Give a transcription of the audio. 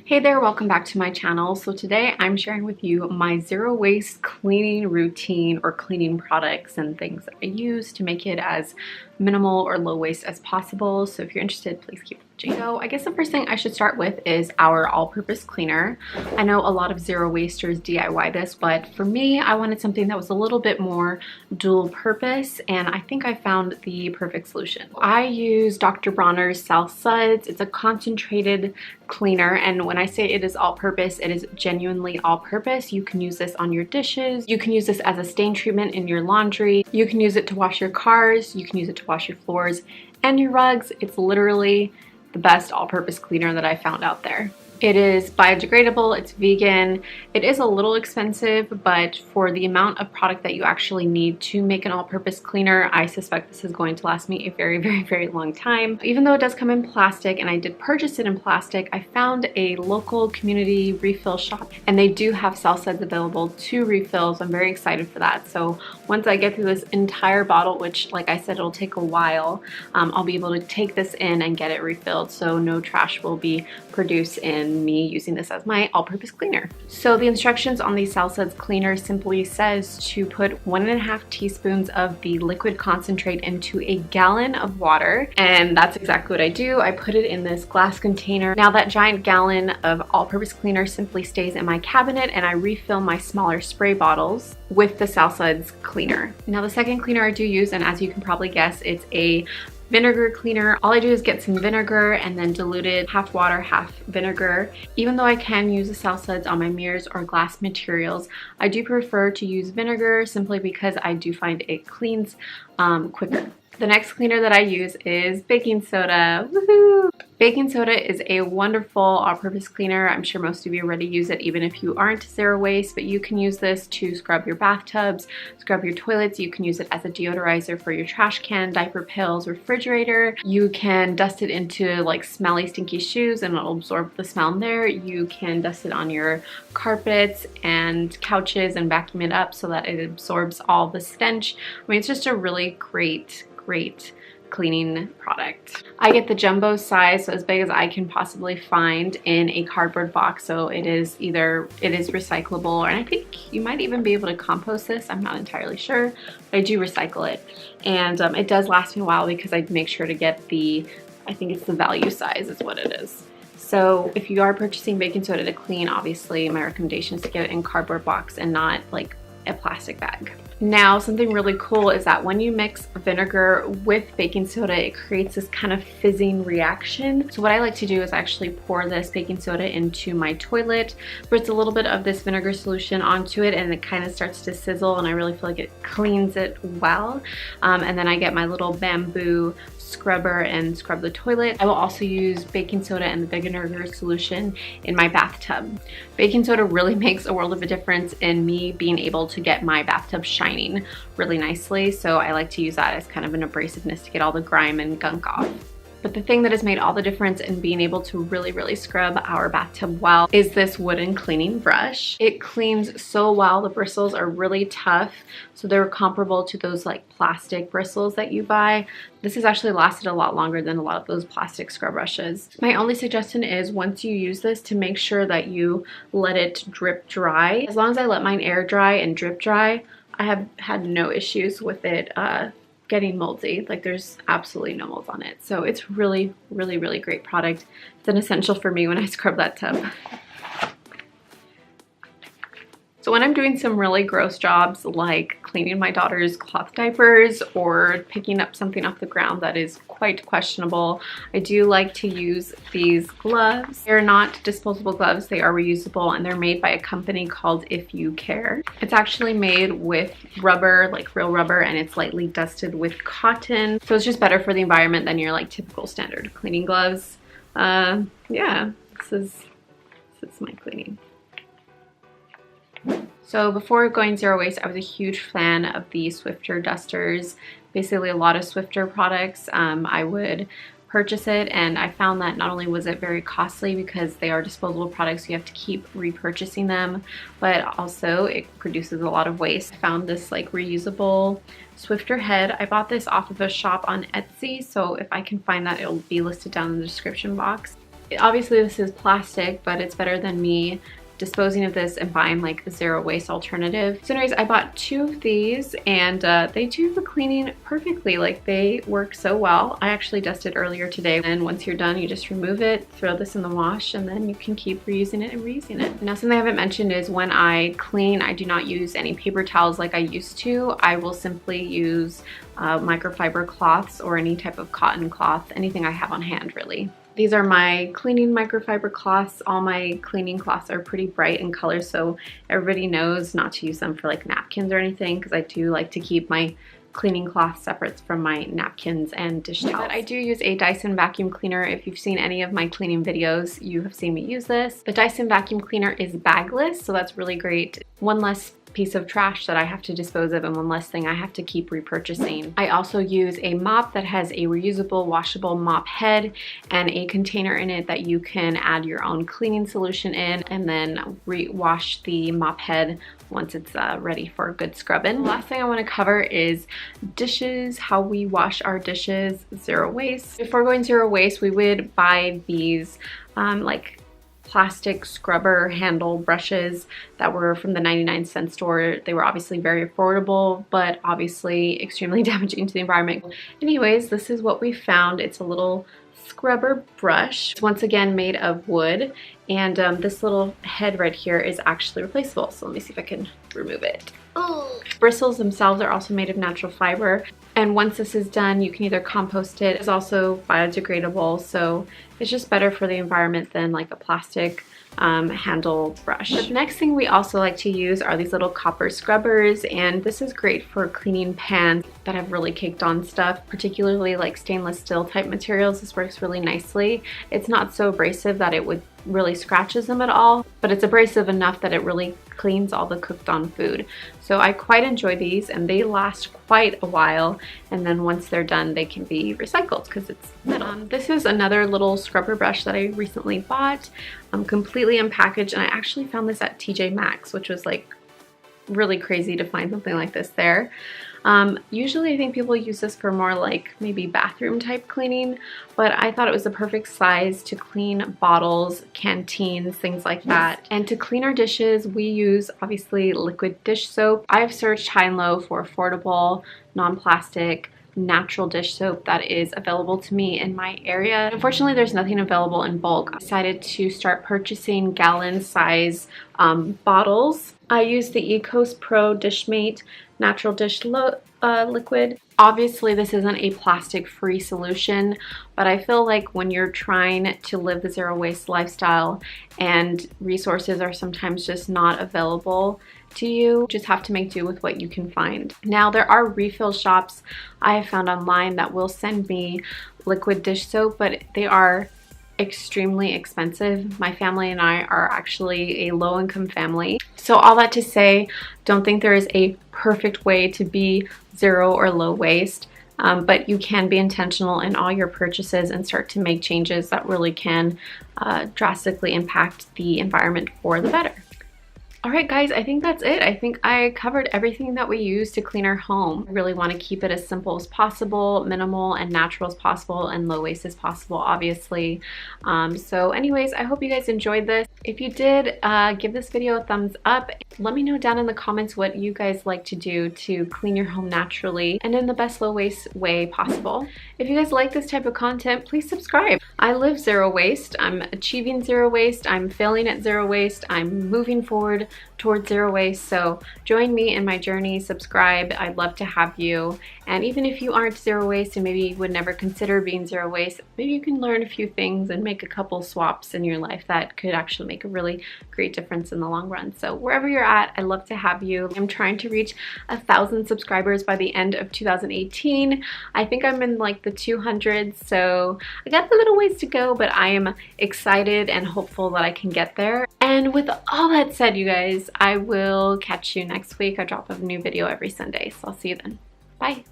Hey there, welcome back to my channel. So today I'm sharing with you my zero waste cleaning routine or cleaning products and things that I use to make it as minimal or low waste as possible. So if you're interested, please keep watching. So I guess the first thing I should start with is our all-purpose cleaner. I know a lot of zero wasters DIY this, but for me, I wanted something that was a little bit more dual purpose, and I think I found the perfect solution. I use Dr. Bronner's Southsides. It's a concentrated cleaner, and when I say it is all-purpose, it is genuinely all-purpose. You can use this on your dishes, you can use this as a stain treatment in your laundry, you can use it to wash your cars, you can use it to wash your floors and your rugs. It's literally the best all-purpose cleaner that I found out there. It is biodegradable, it's vegan, it is a little expensive, but for the amount of product that you actually need to make an all-purpose cleaner, I suspect this is going to last me a very long time. Even though it does come in plastic, and I did purchase it in plastic, I found a local community refill shop, and they do have Southsides available to refill, so I'm very excited for that. So once I get through this entire bottle, which like I said, it'll take a while, I'll be able to take this in and get it refilled, so no trash will be produced in me using this as my all-purpose cleaner. So the instructions on the Southsides Cleaner simply says to put 1.5 teaspoons of the liquid concentrate into a gallon of water, and that's exactly what I do. I put it in this glass container. Now that giant gallon of all-purpose cleaner simply stays in my cabinet, and I refill my smaller spray bottles with the Southsides Cleaner. Now the second cleaner I do use, and as you can probably guess, it's a vinegar cleaner. All I do is get some vinegar and then dilute it, half water, half vinegar. Even though I can use the Southsides on my mirrors or glass materials, I do prefer to use vinegar simply because I do find it cleans quicker. The next cleaner that I use is baking soda. Woohoo! Baking soda is a wonderful all-purpose cleaner. I'm sure most of you already use it even if you aren't zero waste, but you can use this to scrub your bathtubs, scrub your toilets. You can use it as a deodorizer for your trash can, diaper pails, refrigerator. You can dust it into like smelly, stinky shoes and it'll absorb the smell in there. You can dust it on your carpets and couches and vacuum it up so that it absorbs all the stench. I mean, it's just a really great cleaning product. I get the jumbo size, so as big as I can possibly find, in a cardboard box. So it is recyclable, and I think you might even be able to compost this. I'm not entirely sure, but I do recycle it, and it does last me a while because I make sure to get I think it's the value size is what it is. So if you are purchasing baking soda to clean, obviously my recommendation is to get it in cardboard box and not like a plastic bag. Now, something really cool is that when you mix vinegar with baking soda, it creates this kind of fizzing reaction. So what I like to do is actually pour this baking soda into my toilet, spritz a little bit of this vinegar solution onto it, and it kind of starts to sizzle, and I really feel like it cleans it well. And then I get my little bamboo scrubber and scrub the toilet. I will also use baking soda and the vinegar solution in my bathtub. Baking soda really makes a world of a difference in me being able to get my bathtub shining really nicely, so I like to use that as kind of an abrasiveness to get all the grime and gunk off. But the thing that has made all the difference in being able to really scrub our bathtub well is this wooden cleaning brush. It cleans so well. The bristles are really tough, so they're comparable to those like plastic bristles that you buy. This has actually lasted a lot longer than a lot of those plastic scrub brushes. My only suggestion is once you use this to make sure that you let it drip dry. As long as I let mine air dry and drip dry, I have had no issues with it getting moldy. Like, there's absolutely no mold on it. So it's really great product. It's an essential for me when I scrub that tub. So when I'm doing some really gross jobs like cleaning my daughter's cloth diapers or picking up something off the ground that is quite questionable, I do like to use these gloves. They're not disposable gloves, they are reusable, and they're made by a company called If You Care. It's actually made with rubber, like real rubber, and it's lightly dusted with cotton. So it's just better for the environment than your like typical standard cleaning gloves. Yeah, this is my cleaning. So before going zero waste, I was a huge fan of the Swiffer dusters. Basically a lot of Swiffer products. I would purchase it, and I found that not only was it very costly because they are disposable products, so you have to keep repurchasing them, but also it produces a lot of waste. I found this like reusable Swiffer head. I bought this off of a shop on Etsy, so if I can find that, it'll be listed down in the description box. Obviously this is plastic, but it's better than me disposing of this and buying like a zero waste alternative. So anyways, I bought 2 of these, and they do the cleaning perfectly. Like, they work so well. I actually dusted earlier today, and once you're done, you just remove it, throw this in the wash, and then you can keep reusing it and reusing it. Now, something I haven't mentioned is when I clean, I do not use any paper towels like I used to. I will simply use microfiber cloths or any type of cotton cloth, anything I have on hand really. These are my cleaning microfiber cloths. All my cleaning cloths are pretty bright in color, so everybody knows not to use them for like napkins or anything, because I do like to keep my cleaning cloth separate from my napkins and dish towels. But I do use a Dyson vacuum cleaner. If you've seen any of my cleaning videos, you have seen me use this. The Dyson vacuum cleaner is bagless, so that's really great. One less piece of trash that I have to dispose of and one less thing I have to keep repurchasing. I also use a mop that has a reusable washable mop head and a container in it that you can add your own cleaning solution in, and then wash the mop head once it's ready for a good scrubbing. The last thing I want to cover is dishes, how we wash our dishes, zero waste. Before going zero waste, we would buy these like plastic scrubber handle brushes that were from the 99-cent store. They were obviously very affordable, but obviously extremely damaging to the environment. Anyways, this is what we found. It's a little scrubber brush. It's once again made of wood, and this little head right here is actually replaceable. So let me see if I can remove it. Oh. Bristles themselves are also made of natural fiber, and once this is done, you can either compost it. It's also biodegradable, so it's just better for the environment than like a plastic handle brush. The next thing we also like to use are these little copper scrubbers, and this is great for cleaning pans that have really caked on stuff, particularly like stainless steel type materials. This works really nicely. It's not so abrasive that it would really scratches them at all, but it's abrasive enough that it really cleans all the cooked on food. So I quite enjoy these, and they last quite a while, and then once they're done they can be recycled because it's metal. This is another little scrubber brush that I recently bought, completely unpackaged, and I actually found this at TJ Maxx, which was like really crazy to find something like this there. Usually I think people use this for more like maybe bathroom type cleaning, but I thought it was the perfect size to clean bottles, canteens, things like that. And to clean our dishes, we use obviously liquid dish soap. I've searched high and low for affordable, non-plastic, natural dish soap that is available to me in my area. Unfortunately, there's nothing available in bulk. I decided to start purchasing gallon size bottles. I use the Ecos Pro Dishmate natural dish liquid. Obviously this isn't a plastic free solution, but I feel like when you're trying to live the zero waste lifestyle and resources are sometimes just not available to you, just have to make do with what you can find. Now, there are refill shops I have found online that will send me liquid dish soap, but they are extremely expensive. My family and I are actually a low-income family. So all that to say, don't think there is a perfect way to be zero or low waste, but you can be intentional in all your purchases and start to make changes that really can drastically impact the environment for the better. Alright guys, I think that's it. I think I covered everything that we use to clean our home. I really want to keep it as simple as possible, minimal and natural as possible, and low waste as possible, obviously. So anyways, I hope you guys enjoyed this. If you did, give this video a thumbs up. Let me know down in the comments what you guys like to do to clean your home naturally and in the best low waste way possible. If you guys like this type of content, please subscribe. I live zero waste. I'm achieving zero waste. I'm failing at zero waste. I'm moving forward towards zero waste. So join me in my journey, subscribe. I'd love to have you. And even if you aren't zero waste and maybe you would never consider being zero waste, maybe you can learn a few things and make a couple swaps in your life that could actually make a really great difference in the long run. So wherever you're at, I'd love to have you. I'm trying to reach 1,000 subscribers by the end of 2018. I think I'm in like the 200s, so I got a little ways to go, but I am excited and hopeful that I can get there. And with all that said, you guys, I will catch you next week. I drop a new video every Sunday, so I'll see you then. Bye.